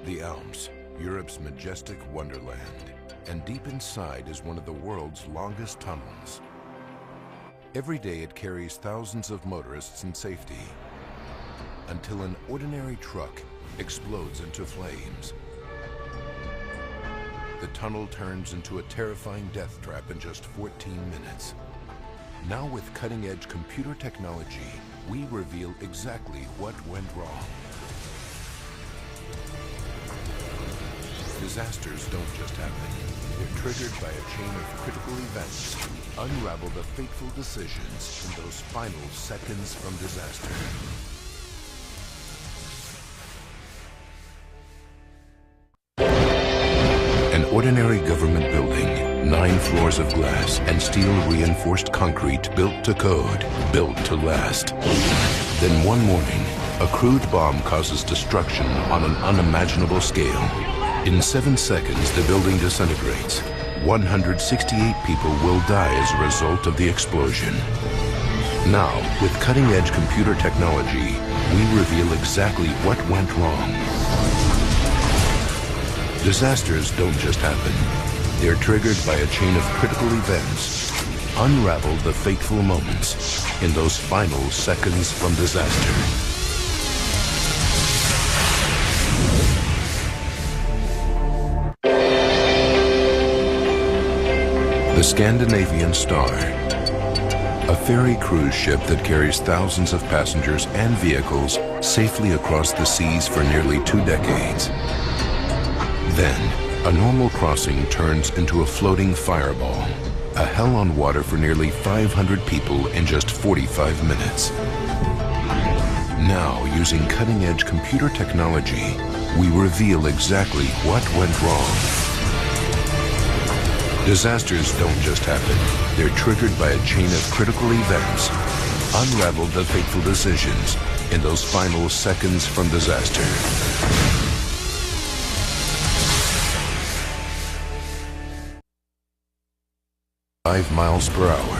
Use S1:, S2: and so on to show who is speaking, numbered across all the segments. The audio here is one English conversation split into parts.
S1: The Alps, Europe's majestic wonderland, and deep inside is one of the world's longest tunnels. Every day it carries thousands of motorists in safety, until an ordinary truck explodes into flames. The tunnel turns into a terrifying death trap in just 14 minutes. Now with cutting-edge computer technology, we reveal exactly what went wrong. Disasters don't just happen. They're triggered by a chain of critical events. Unravel the fateful decisions in those final seconds from disaster. An ordinary government building, 9 floors of glass and steel-reinforced concrete built to code, built to last. Then one morning, a crude bomb causes destruction on an unimaginable scale. In 7 seconds, the building disintegrates. 168 people will die as a result of the explosion. Now, with cutting-edge computer technology, we reveal exactly what went wrong. Disasters don't just happen. They're triggered by a chain of critical events. Unravel the fateful moments in those final seconds from disaster. The Scandinavian Star, a ferry cruise ship that carries thousands of passengers and vehicles safely across the seas for nearly 2 decades. Then, a normal crossing turns into a floating fireball, a hell on water for nearly 500 people in just 45 minutes. Now, using cutting-edge computer technology, we reveal exactly what went wrong. Disasters don't just happen. They're triggered by a chain of critical events. Unravel the fateful decisions in those final seconds from disaster. 5 miles per hour.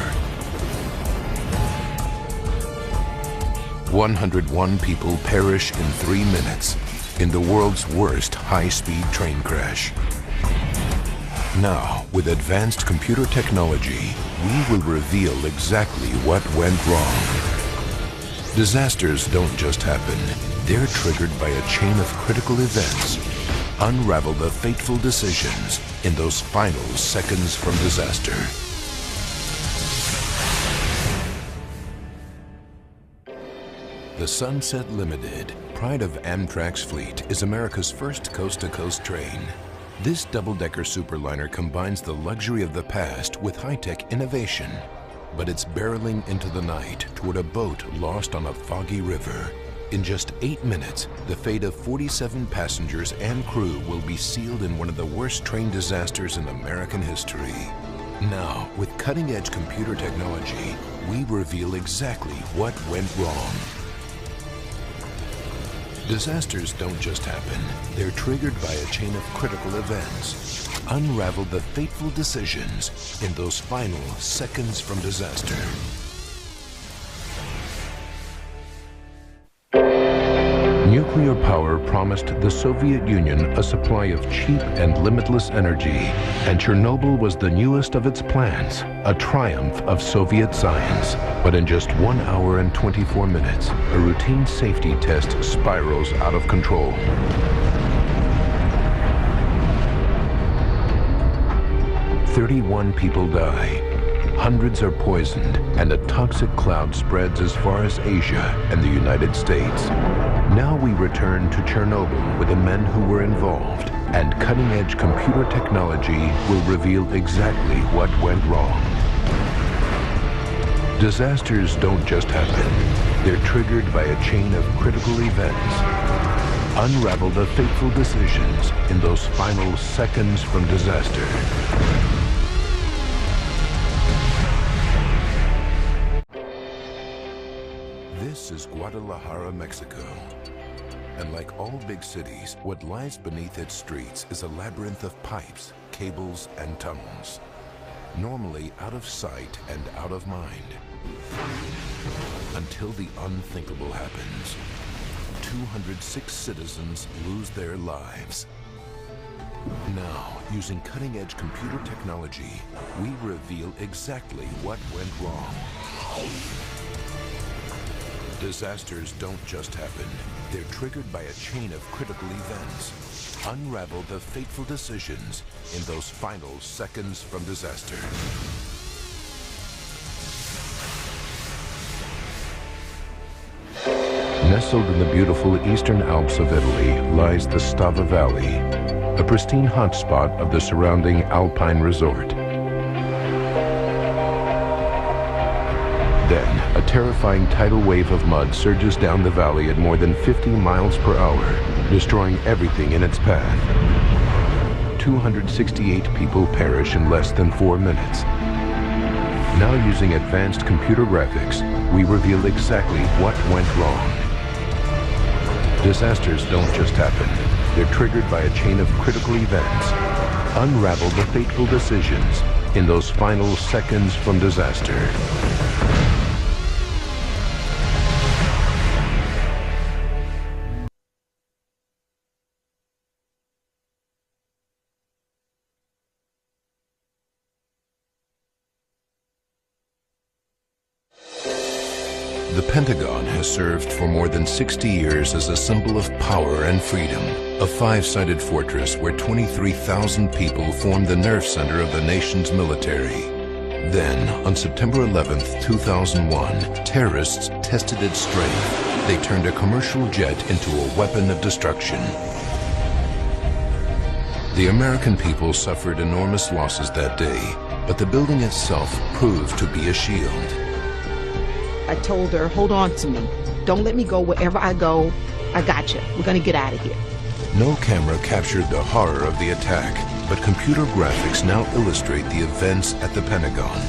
S1: 101 people perish in 3 minutes in the world's worst high-speed train crash. Now, with advanced computer technology, we will reveal exactly what went wrong. Disasters don't just happen. They're triggered by a chain of critical events. Unravel the fateful decisions in those final seconds from disaster. The Sunset Limited, pride of Amtrak's fleet, is America's first coast-to-coast train. This double-decker superliner combines the luxury of the past with high-tech innovation, but it's barreling into the night toward a boat lost on a foggy river. In just 8 minutes, the fate of 47 passengers and crew will be sealed in one of the worst train disasters in American history. Now, with cutting-edge computer technology, we reveal exactly what went wrong. Disasters don't just happen. They're triggered by a chain of critical events. Unravel the fateful decisions in those final seconds from disaster. Nuclear power promised the Soviet Union a supply of cheap and limitless energy, and Chernobyl was the newest of its plans, a triumph of Soviet science. But in just 1 hour and 24 minutes, a routine safety test spirals out of control. "31 people die. Hundreds are poisoned, and a toxic cloud spreads as far as Asia and the United States. Now we return to Chernobyl with the men who were involved, and cutting-edge computer technology will reveal exactly what went wrong. Disasters don't just happen. They're triggered by a chain of critical events. Unravel the fateful decisions in those final seconds from disaster. This is Guadalajara, Mexico. And like all big cities, what lies beneath its streets is a labyrinth of pipes, cables, and tunnels. Normally out of sight and out of mind. Until the unthinkable happens. 206 citizens lose their lives. Now, using cutting-edge computer technology, we reveal exactly what went wrong. Disasters don't just happen. They're triggered by a chain of critical events. Unravel the fateful decisions in those final seconds from disaster. Nestled in the beautiful eastern Alps of Italy lies the Stava Valley, a pristine hotspot of the surrounding alpine resort. Then, a terrifying tidal wave of mud surges down the valley at more than 50 miles per hour, destroying everything in its path. 268 people perish in less than 4 minutes. Now, using advanced computer graphics, we reveal exactly what went wrong. Disasters don't just happen. They're triggered by a chain of critical events. Unravel the fateful decisions in those final seconds from disaster. The Pentagon has served for more than 60 years as a symbol of power and freedom, a five-sided fortress where 23,000 people form the nerve center of the nation's military. Then, on September 11, 2001, terrorists tested its strength. They turned a commercial jet into a weapon of destruction. The American people suffered enormous losses that day, but the building itself proved to be a shield.
S2: I told her, hold on to me. Don't let me go wherever I go. I got you. We're going to get out of here.
S1: No camera captured the horror of the attack, but computer graphics now illustrate the events at the Pentagon.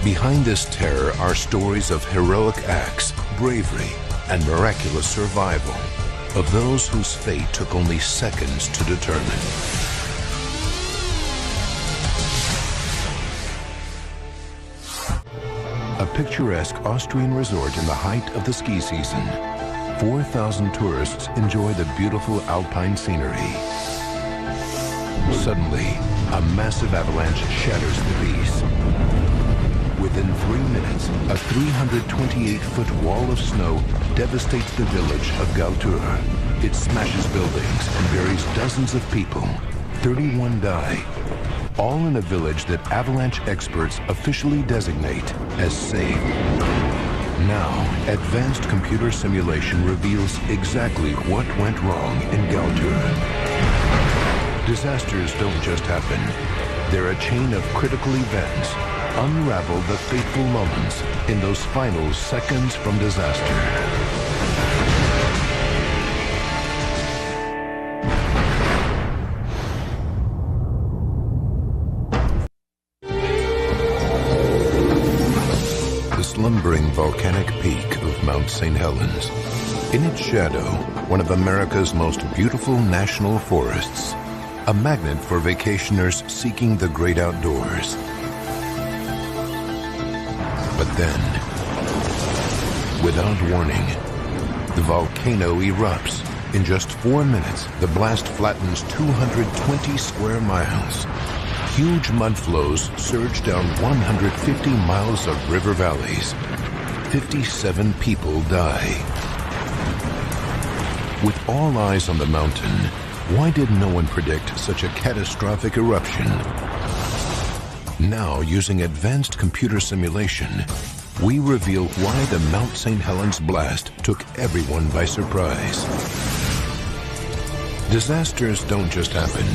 S1: Behind this terror are stories of heroic acts, bravery, and miraculous survival of those whose fate took only seconds to determine. A picturesque Austrian resort in the height of the ski season. 4,000 tourists enjoy the beautiful alpine scenery. Suddenly, a massive avalanche shatters the peace. Within 3 minutes, a 328-foot wall of snow devastates the village of Galtura. It smashes buildings and buries dozens of people. 31 die. All in a village that avalanche experts officially designate as safe. Now, advanced computer simulation reveals exactly what went wrong in Galtura. Disasters don't just happen. They're a chain of critical events. Unravel the fateful moments in those final seconds from disaster. Slumbering volcanic peak of Mount St. Helens. In its shadow, one of America's most beautiful national forests, a magnet for vacationers seeking the great outdoors. But then, without warning, the volcano erupts. In just 4 minutes, the blast flattens 220 square miles. Huge mud flows surge down 150 miles of river valleys. 57 people die. With all eyes on the mountain, why did no one predict such a catastrophic eruption? Now, using advanced computer simulation, we reveal why the Mount St. Helens blast took everyone by surprise. Disasters don't just happen.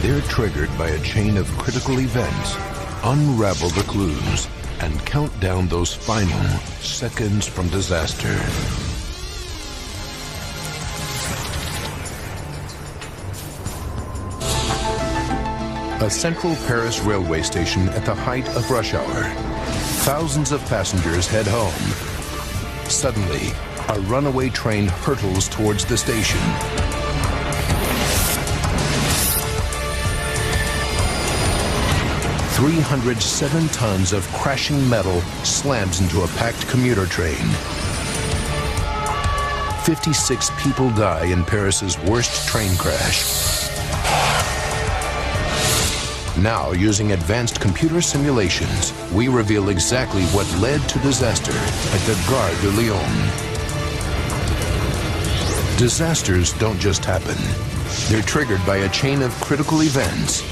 S1: They're triggered by a chain of critical events. Unravel the clues and count down those final seconds from disaster. A central Paris railway station at the height of rush hour. Thousands of passengers head home. Suddenly, a runaway train hurtles towards the station. 307 tons of crashing metal slams into a packed commuter train. 56 people die in Paris's worst train crash. Now, using advanced computer simulations, we reveal exactly what led to disaster at the Gare de Lyon. Disasters don't just happen. They're triggered by a chain of critical events.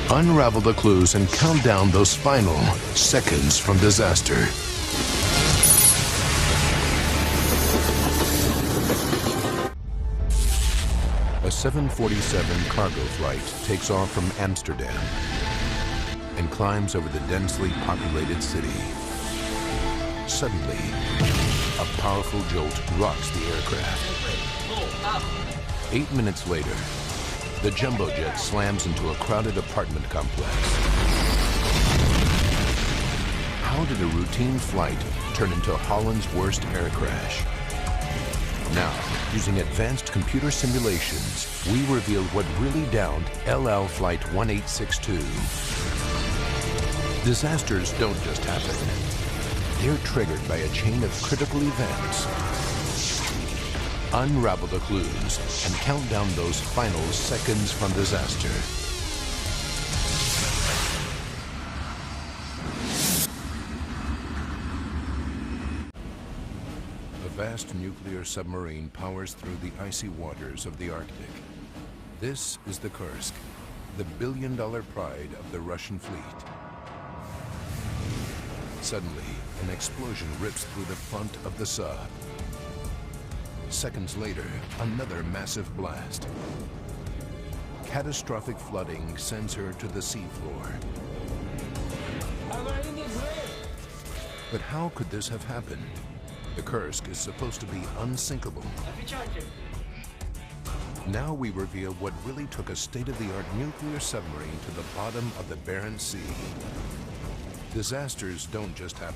S1: Unravel the clues and count down those final seconds from disaster. A 747 cargo flight takes off from Amsterdam and climbs over the densely populated city. Suddenly, a powerful jolt rocks the aircraft. 8 minutes later, the jumbo jet slams into a crowded apartment complex. How did a routine flight turn into Holland's worst air crash? Now, using advanced computer simulations, we reveal what really downed LL Flight 1862. Disasters don't just happen. They're triggered by a chain of critical events. Unravel the clues and count down those final seconds from disaster. A vast nuclear submarine powers through the icy waters of the Arctic. This is the Kursk, the billion-dollar pride of the Russian fleet. Suddenly, an explosion rips through the front of the sub. Seconds later, another massive blast. Catastrophic flooding sends her to the seafloor. But how could this have happened? The Kursk is supposed to be unsinkable. Now we reveal what really took a state-of-the-art nuclear submarine to the bottom of the Barents Sea. Disasters don't just happen.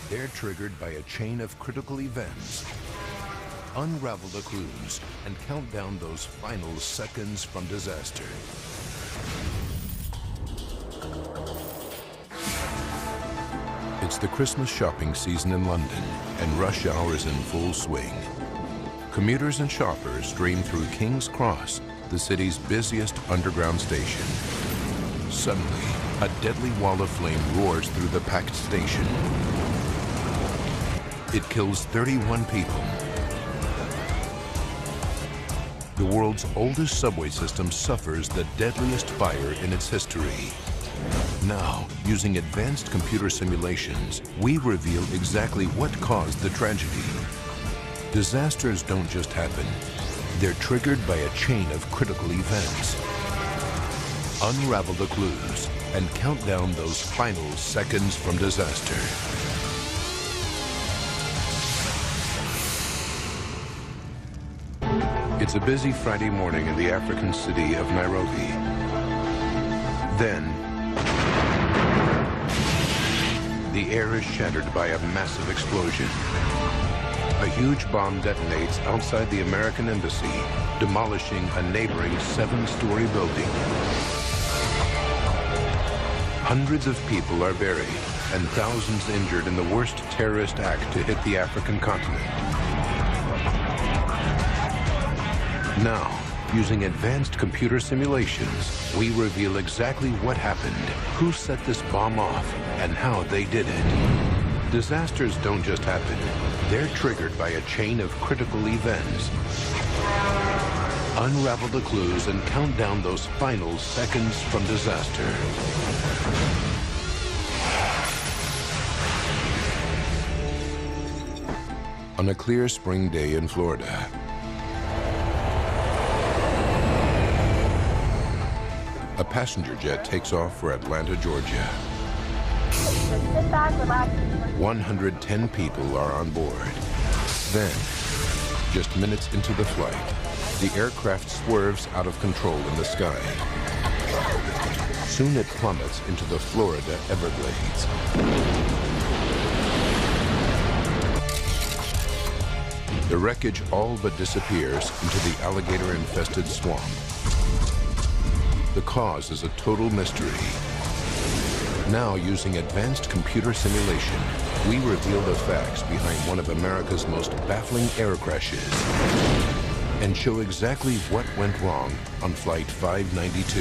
S1: They're triggered by a chain of critical events. Unravel the clues and count down those final seconds from disaster. It's the Christmas shopping season in London, and rush hour is in full swing. Commuters and shoppers stream through King's Cross, the city's busiest underground station. Suddenly, a deadly wall of flame roars through the packed station. It kills 31 people. The world's oldest subway system suffers the deadliest fire in its history. Now, using advanced computer simulations, we reveal exactly what caused the tragedy. Disasters don't just happen. They're triggered by a chain of critical events. Unravel the clues and count down those final seconds from disaster. It's a busy Friday morning in the African city of Nairobi. Then, the air is shattered by a massive explosion. A huge bomb detonates outside the American embassy, demolishing a neighboring 7-story building. Hundreds of people are buried and thousands injured in the worst terrorist act to hit the African continent. Now, using advanced computer simulations, we reveal exactly what happened, who set this bomb off, and how they did it. Disasters don't just happen. They're triggered by a chain of critical events. Unravel the clues and count down those final seconds from disaster. On a clear spring day in Florida, a passenger jet takes off for Atlanta, Georgia. 110 people are on board. Then, just minutes into the flight, the aircraft swerves out of control in the sky. Soon it plummets into the Florida Everglades. The wreckage all but disappears into the alligator-infested swamp. The cause is a total mystery. Now, using advanced computer simulation, we reveal the facts behind one of America's most baffling air crashes and show exactly what went wrong on Flight 592.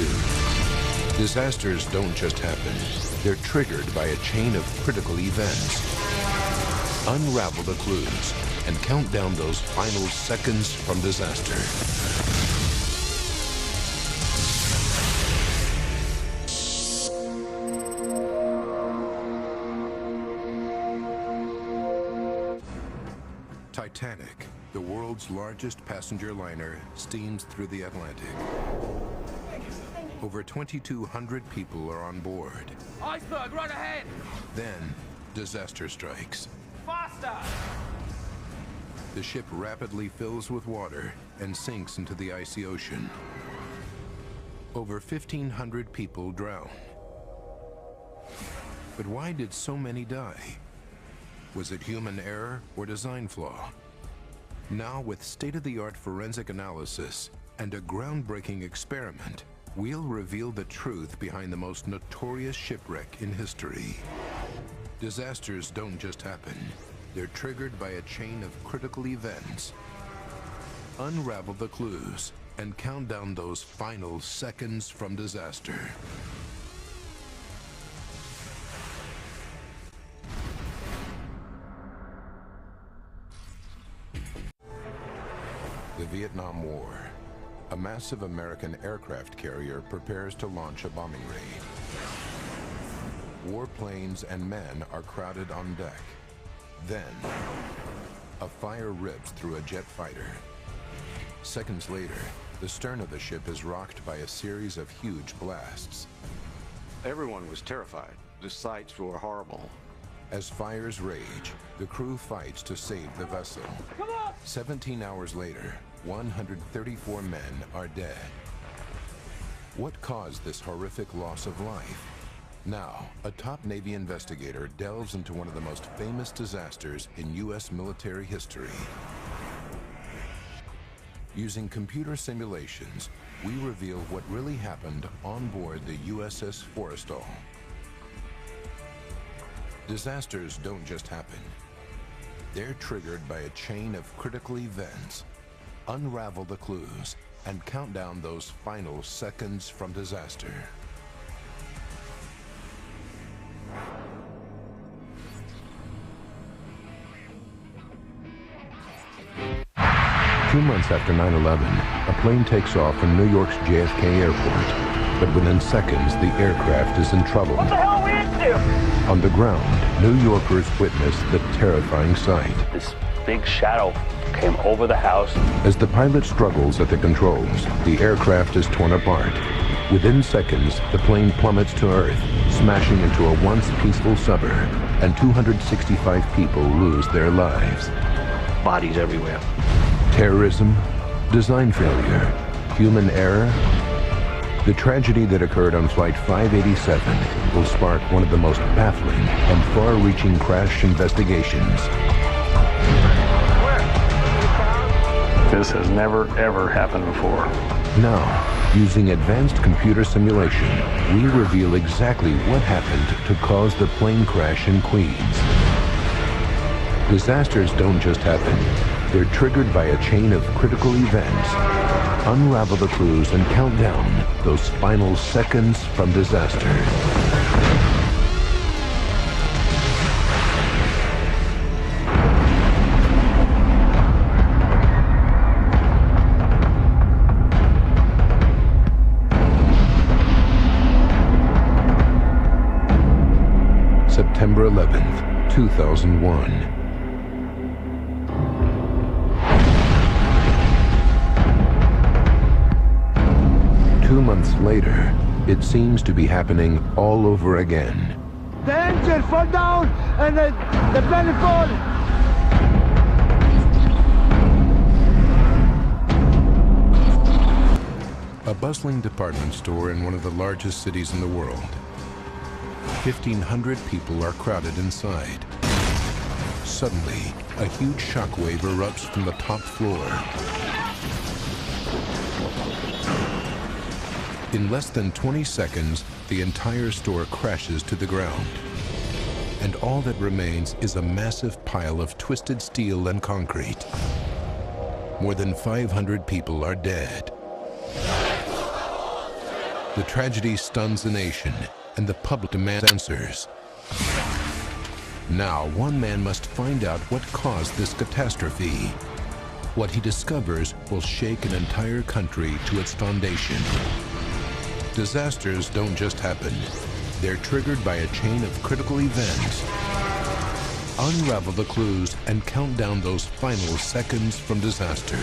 S1: Disasters don't just happen. They're triggered by a chain of critical events. Unravel the clues and count down those final seconds from disaster. Titanic, the world's largest passenger liner, steams through the Atlantic. Over 2,200 people are on board.
S3: Iceberg, right ahead!
S1: Then, disaster strikes.
S3: Faster!
S1: The ship rapidly fills with water and sinks into the icy ocean. Over 1,500 people drown. But why did so many die? Was it human error or design flaw? Now, with state-of-the-art forensic analysis and a groundbreaking experiment, we'll reveal the truth behind the most notorious shipwreck in history. Disasters don't just happen. They're triggered by a chain of critical events. Unravel the clues and count down those final seconds from disaster. The Vietnam War. A massive American aircraft carrier prepares to launch a bombing raid. Warplanes and men are crowded on deck. Then, a fire rips through a jet fighter. Seconds later, the stern of the ship is rocked by a series of huge blasts.
S4: Everyone was terrified. The sights were horrible.
S1: As fires rage, the crew fights to save the vessel. 17 hours later, 134 men are dead. What caused this horrific loss of life? Now, a top Navy investigator delves into one of the most famous disasters in U.S. military history. Using computer simulations, we reveal what really happened on board the USS Forrestal. Disasters don't just happen. They're triggered by a chain of critical events. Unravel the clues and count down those final seconds from disaster. Two months after 9/11, a plane takes off from New York's JFK Airport, but within seconds, the aircraft is in trouble.
S3: What the hell are we into?
S1: On the ground, New Yorkers witness the terrifying sight.
S5: This big shadow came over the house.
S1: As the pilot struggles at the controls, the aircraft is torn apart. Within seconds, the plane plummets to Earth, smashing into a once peaceful suburb, and 265 people lose their lives.
S5: Bodies everywhere.
S1: Terrorism, design failure, human error. The tragedy that occurred on Flight 587 will spark one of the most baffling and far-reaching crash investigations.
S6: This has never, ever happened before.
S1: Now, using advanced computer simulation, we reveal exactly what happened to cause the plane crash in Queens. Disasters don't just happen. They're triggered by a chain of critical events. Unravel the clues and count down those final seconds from disaster. September 11th, 2001. Two months later, it seems to be happening all over again.
S7: The engine fall down and the plane fall.
S1: A bustling department store in one of the largest cities in the world. 1,500 people are crowded inside. Suddenly, a huge shockwave erupts from the top floor. In less than 20 seconds, the entire store crashes to the ground. And all that remains is a massive pile of twisted steel and concrete. More than 500 people are dead. The tragedy stuns the nation, and the public demands answers. Now, one man must find out what caused this catastrophe. What he discovers will shake an entire country to its foundation. Disasters don't just happen. They're triggered by a chain of critical events. Unravel the clues and count down those final seconds from disaster.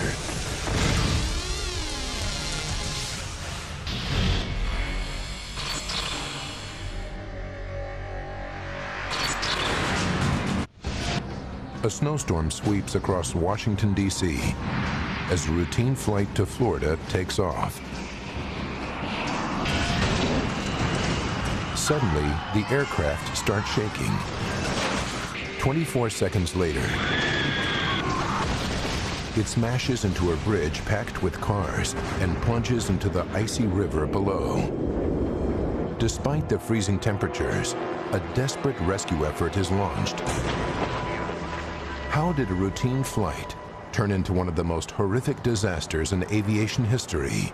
S1: A snowstorm sweeps across Washington, D.C. as a routine flight to Florida takes off. Suddenly, the aircraft starts shaking. 24 seconds later, it smashes into a bridge packed with cars and plunges into the icy river below. Despite the freezing temperatures, a desperate rescue effort is launched. How did a routine flight turn into one of the most horrific disasters in aviation history?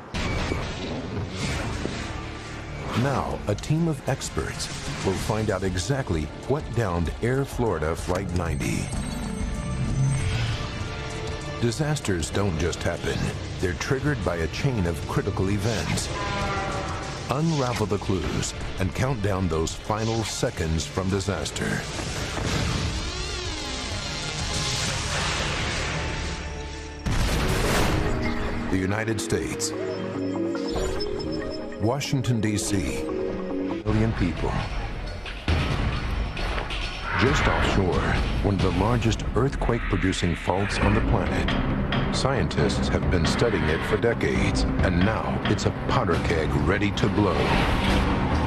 S1: Now, a team of experts will find out exactly what downed Air Florida Flight 90. Disasters don't just happen. They're triggered by a chain of critical events. Unravel the clues and count down those final seconds from disaster. The United States. Washington, D.C. 1 million people. Just offshore, one of the largest earthquake-producing faults on the planet. Scientists have been studying it for decades, and now it's a powder keg ready to blow.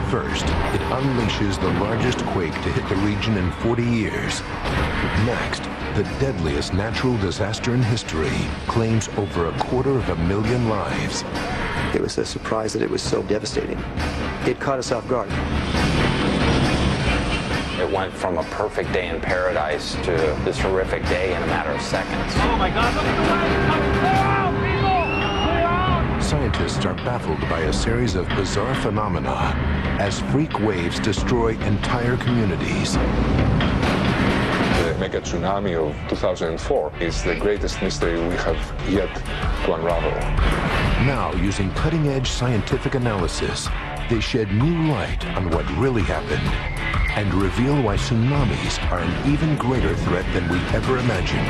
S1: First, it unleashes the largest quake to hit the region in 40 years. Next, the deadliest natural disaster in history claims over 250,000 lives.
S8: It was a surprise that it was so devastating. It caught us off guard.
S9: It went from a perfect day in paradise to this horrific day in a matter of seconds.
S3: Oh my God, look at the way! Clear out, people! Clear out!
S1: Scientists are baffled by a series of bizarre phenomena as freak waves destroy entire communities.
S10: The mega tsunami of 2004 is the greatest mystery we have yet to unravel.
S1: Now, using cutting-edge scientific analysis, they shed new light on what really happened and reveal why tsunamis are an even greater threat than we ever imagined.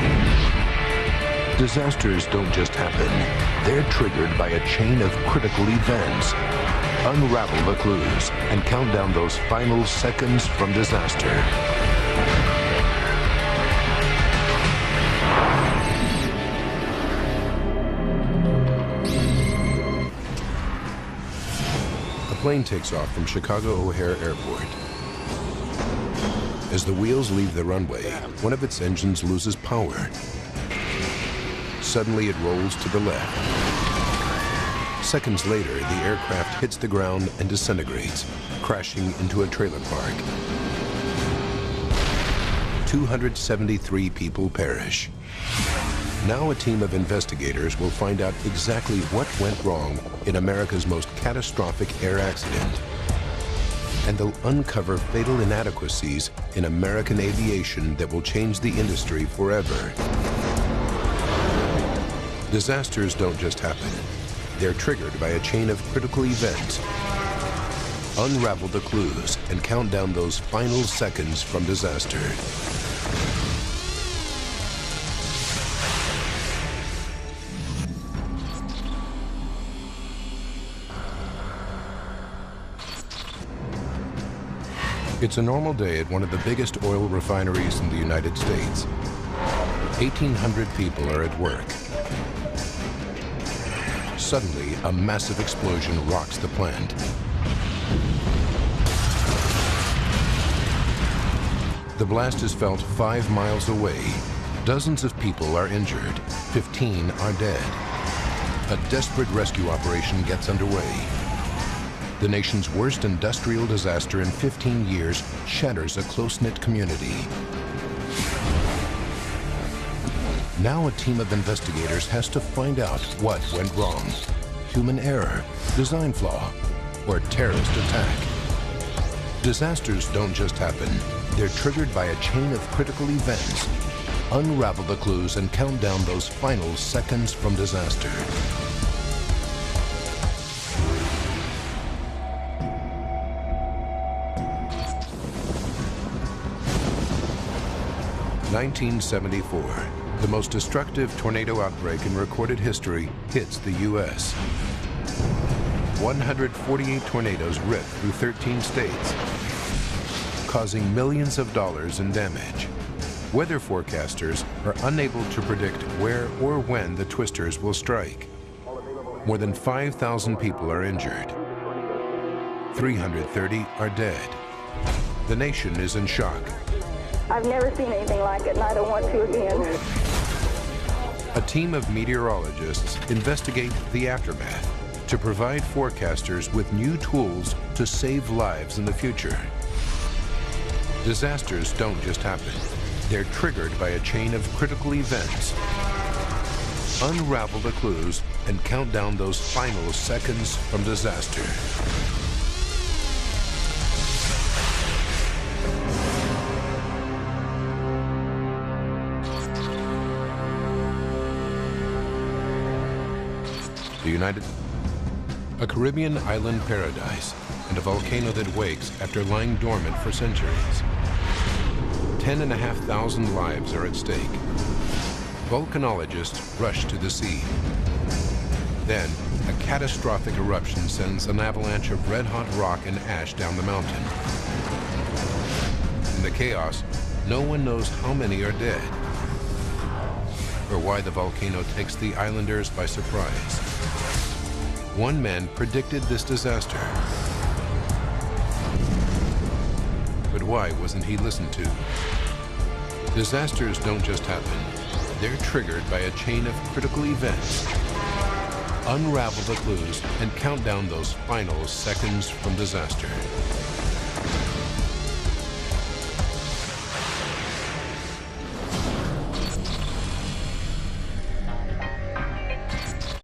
S1: Disasters don't just happen. They're triggered by a chain of critical events. Unravel the clues and count down those final seconds from disaster. A plane takes off from Chicago O'Hare Airport. As the wheels leave the runway, one of its engines loses power. Suddenly, it rolls to the left. Seconds later, the aircraft hits the ground and disintegrates, crashing into a trailer park. 273 people perish. Now a team of investigators will find out exactly what went wrong in America's most catastrophic air accident. And they'll uncover fatal inadequacies in American aviation that will change the industry forever. Disasters don't just happen. They're triggered by a chain of critical events. Unravel the clues and count down those final seconds from disaster. It's a normal day at one of the biggest oil refineries in the United States. 1,800 people are at work. Suddenly, a massive explosion rocks the plant. The blast is felt 5 miles away. Dozens of people are injured. 15 are dead. A desperate rescue operation gets underway. The nation's worst industrial disaster in 15 years shatters a close-knit community. Now a team of investigators has to find out what went wrong. Human error, design flaw, or terrorist attack. Disasters don't just happen. They're triggered by a chain of critical events. Unravel the clues and count down those final seconds from disaster. (1974). The most destructive tornado outbreak in recorded history hits the U.S. 148 tornadoes ripped through 13 states, causing millions of dollars in damage. Weather forecasters are unable to predict where or when the twisters will strike. More than 5,000 people are injured. 330 are dead. The nation is in shock.
S11: I've never seen anything like it, and I don't want to again.
S1: A team of meteorologists investigate the aftermath to provide forecasters with new tools to save lives in the future. Disasters don't just happen. They're triggered by a chain of critical events. Unravel the clues and count down those final seconds from disaster. A Caribbean island paradise and a volcano that wakes after lying dormant for centuries. 10,500 lives are at stake. Volcanologists rush to the scene. Then, a catastrophic eruption sends an avalanche of red-hot rock and ash down the mountain. In the chaos, no one knows how many are dead or why the volcano takes the islanders by surprise. One man predicted this disaster. But why wasn't he listened to? Disasters don't just happen. They're triggered by a chain of critical events. Unravel the clues and count down those final seconds from disaster.